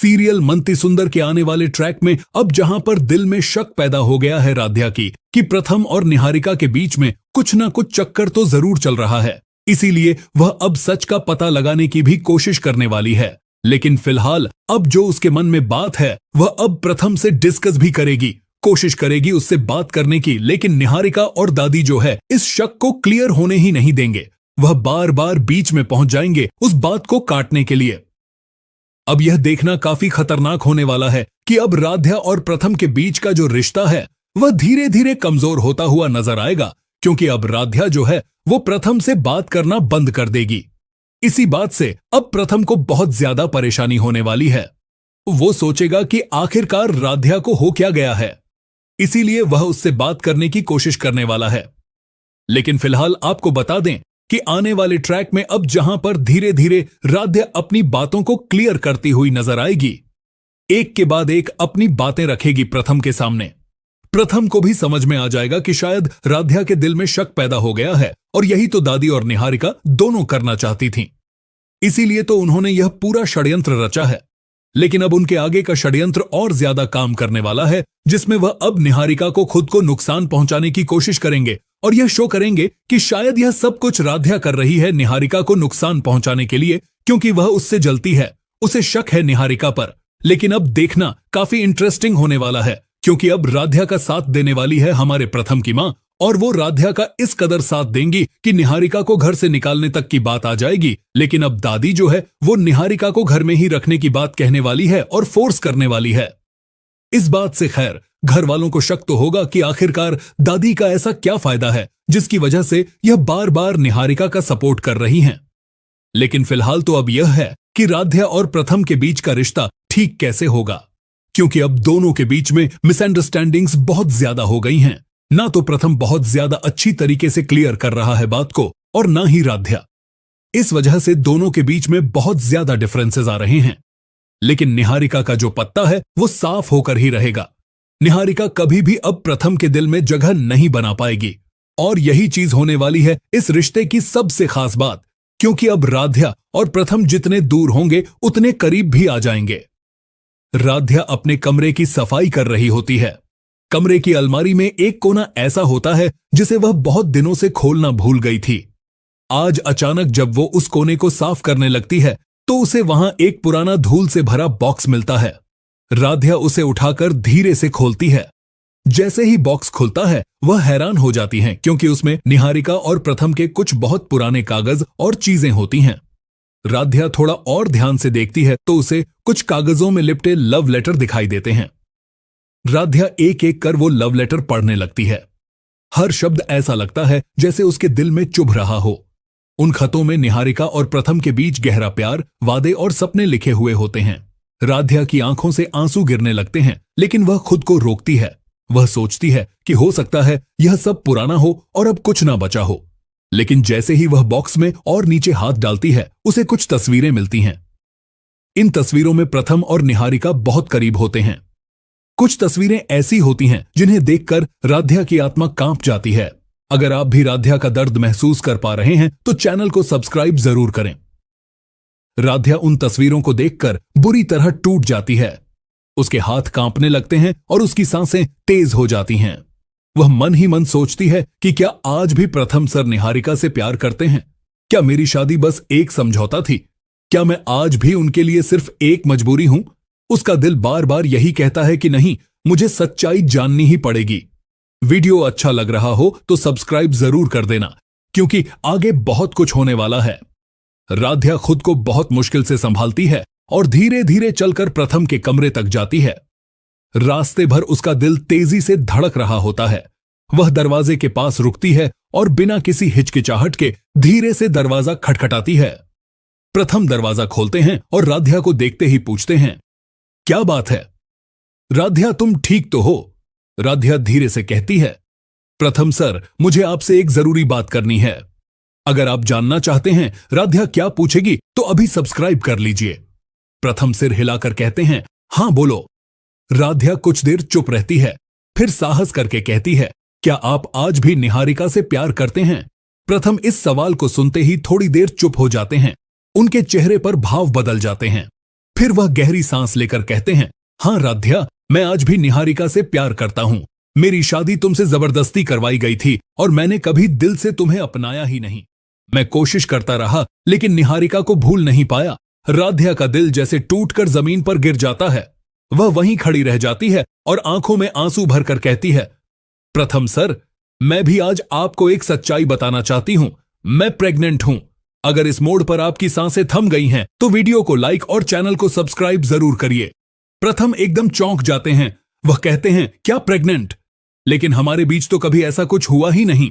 Serial मंती सुंदर के आने वाले ट्रैक में अब जहां पर दिल में शक पैदा हो गया है राध्या की कि प्रथम और निहारिका के बीच में कुछ ना कुछ चक्कर तो जरूर चल रहा है, इसीलिए वह अब सच का पता लगाने की भी कोशिश करने वाली है। लेकिन फिलहाल अब जो उसके मन में बात है वह अब प्रथम से डिस्कस भी करेगी, कोशिश करेगी उससे बात करने की। लेकिन निहारिका और दादी जो है इस शक को क्लियर होने ही नहीं देंगे, वह बार बार बीच में पहुंच जाएंगे उस बात को काटने के लिए। अब यह देखना काफी खतरनाक होने वाला है कि अब राध्या और प्रथम के बीच का जो रिश्ता है वह धीरे धीरे कमजोर होता हुआ नजर आएगा, क्योंकि अब राध्या जो है वो प्रथम से बात करना बंद कर देगी। इसी बात से अब प्रथम को बहुत ज्यादा परेशानी होने वाली है। वो सोचेगा कि आखिरकार राध्या को हो क्या गया है, इसीलिए वह उससे बात करने की कोशिश करने वाला है। लेकिन फिलहाल आपको बता दें कि आने वाले ट्रैक में अब जहां पर धीरे धीरे राध्या अपनी बातों को क्लियर करती हुई नजर आएगी, एक के बाद एक अपनी बातें रखेगी प्रथम के सामने। प्रथम को भी समझ में आ जाएगा कि शायद राध्या के दिल में शक पैदा हो गया है और यही तो दादी और निहारिका दोनों करना चाहती थीं। इसीलिए तो उन्होंने यह पूरा षड्यंत्र रचा है। लेकिन अब उनके आगे का षड्यंत्र और ज्यादा काम करने वाला है, जिसमें वह अब निहारिका को खुद को नुकसान पहुंचाने की कोशिश करेंगे और यह शो करेंगे कि शायद यह सब कुछ राध्या कर रही है निहारिका को नुकसान पहुंचाने के लिए, क्योंकि वह उससे जलती है, उसे शक है निहारिका पर। लेकिन अब देखना काफी इंटरेस्टिंग होने वाला है, क्योंकि अब राध्या का साथ देने वाली है हमारे प्रथम की मां, और वो राध्या का इस कदर साथ देंगी कि निहारिका को घर से निकालने तक की बात आ जाएगी। लेकिन अब दादी जो है वो निहारिका को घर में ही रखने की बात कहने वाली है और फोर्स करने वाली है। इस बात से खैर घर वालों को शक तो होगा कि आखिरकार दादी का ऐसा क्या फायदा है जिसकी वजह से यह बार बार निहारिका का सपोर्ट कर रही हैं। लेकिन फिलहाल तो अब यह है कि राध्या और प्रथम के बीच का रिश्ता ठीक कैसे होगा, क्योंकि अब दोनों के बीच में मिसअंडरस्टैंडिंग्स बहुत ज्यादा हो गई हैं। ना तो प्रथम बहुत ज्यादा अच्छी तरीके से क्लियर कर रहा है बात को, और ना ही राध्या। इस वजह से दोनों के बीच में बहुत ज्यादा डिफरेंसेस आ रहे हैं। लेकिन निहारिका का जो पत्ता है वो साफ होकर ही रहेगा। निहारिका कभी भी अब प्रथम के दिल में जगह नहीं बना पाएगी, और यही चीज होने वाली है इस रिश्ते की सबसे खास बात, क्योंकि अब राध्या और प्रथम जितने दूर होंगे उतने करीब भी आ जाएंगे। राध्या अपने कमरे की सफाई कर रही होती है। कमरे की अलमारी में एक कोना ऐसा होता है जिसे वह बहुत दिनों से खोलना भूल गई थी। आज अचानक जब वो उस कोने को साफ करने लगती है तो उसे वहां एक पुराना धूल से भरा बॉक्स मिलता है। राध्या उसे उठाकर धीरे से खोलती है। जैसे ही बॉक्स खुलता है वह हैरान हो जाती हैं, क्योंकि उसमें निहारिका और प्रथम के कुछ बहुत पुराने कागज और चीजें होती हैं। राध्या थोड़ा और ध्यान से देखती है तो उसे कुछ कागजों में लिपटे लव लेटर दिखाई देते हैं। राध्या एक एक कर वो लव लेटर पढ़ने लगती है। हर शब्द ऐसा लगता है जैसे उसके दिल में चुभ रहा हो। उन खतों में निहारिका और प्रथम के बीच गहरा प्यार, वादे और सपने लिखे हुए होते हैं। राध्या की आंखों से आंसू गिरने लगते हैं, लेकिन वह खुद को रोकती है। वह सोचती है कि हो सकता है यह सब पुराना हो और अब कुछ ना बचा हो। लेकिन जैसे ही वह बॉक्स में और नीचे हाथ डालती है उसे कुछ तस्वीरें मिलती हैं। इन तस्वीरों में प्रथम और निहारिका बहुत करीब होते हैं। कुछ तस्वीरें ऐसी होती हैं जिन्हें देखकर राध्या की आत्मा कांप जाती है। अगर आप भी राध्या का दर्द महसूस कर पा रहे हैं तो चैनल को सब्सक्राइब जरूर करें। राध्या उन तस्वीरों को देखकर बुरी तरह टूट जाती है। उसके हाथ कांपने लगते हैं और उसकी सांसें तेज हो जाती हैं। वह मन ही मन सोचती है कि क्या आज भी प्रथम सर निहारिका से प्यार करते हैं? क्या मेरी शादी बस एक समझौता थी? क्या मैं आज भी उनके लिए सिर्फ एक मजबूरी हूं? उसका दिल बार बार यही कहता है कि नहीं, मुझे सच्चाई जाननी ही पड़ेगी। वीडियो अच्छा लग रहा हो तो सब्सक्राइब जरूर कर देना, क्योंकि आगे बहुत कुछ होने वाला है। राध्या खुद को बहुत मुश्किल से संभालती है और धीरे धीरे चलकर प्रथम के कमरे तक जाती है। रास्ते भर उसका दिल तेजी से धड़क रहा होता है। वह दरवाजे के पास रुकती है और बिना किसी हिचकिचाहट के धीरे से दरवाजा खटखटाती है। प्रथम दरवाजा खोलते हैं और राध्या को देखते ही पूछते हैं, क्या बात है? राध्या, तुम ठीक तो हो? राध्या धीरे से कहती है, प्रथम सर, मुझे आपसे एक जरूरी बात करनी है। अगर आप जानना चाहते हैं राध्या क्या पूछेगी तो अभी सब्सक्राइब कर लीजिए। प्रथम सिर हिलाकर कहते हैं, हां बोलो। राध्या कुछ देर चुप रहती है, फिर साहस करके कहती है, क्या आप आज भी निहारिका से प्यार करते हैं? प्रथम इस सवाल को सुनते ही थोड़ी देर चुप हो जाते हैं। उनके चेहरे पर भाव बदल जाते हैं। फिर वह गहरी सांस लेकर कहते हैं, हाँ राध्या, मैं आज भी निहारिका से प्यार करता हूं। मेरी शादी तुमसे जबरदस्ती करवाई गई थी और मैंने कभी दिल से तुम्हें अपनाया ही नहीं। मैं कोशिश करता रहा लेकिन निहारिका को भूल नहीं पाया। राध्या का दिल जैसे टूटकर जमीन पर गिर जाता है। वह वहीं खड़ी रह जाती है और आंखों में आंसू भरकर कहती है, प्रथम सर, मैं भी आज आपको एक सच्चाई बताना चाहती हूं। मैं प्रेग्नेंट हूं। अगर इस मोड़ पर आपकी सांसें थम गई हैं तो वीडियो को लाइक और चैनल को सब्सक्राइब जरूर करिए। प्रथम एकदम चौंक जाते हैं। वह कहते हैं, क्या प्रेग्नेंट? लेकिन हमारे बीच तो कभी ऐसा कुछ हुआ ही नहीं।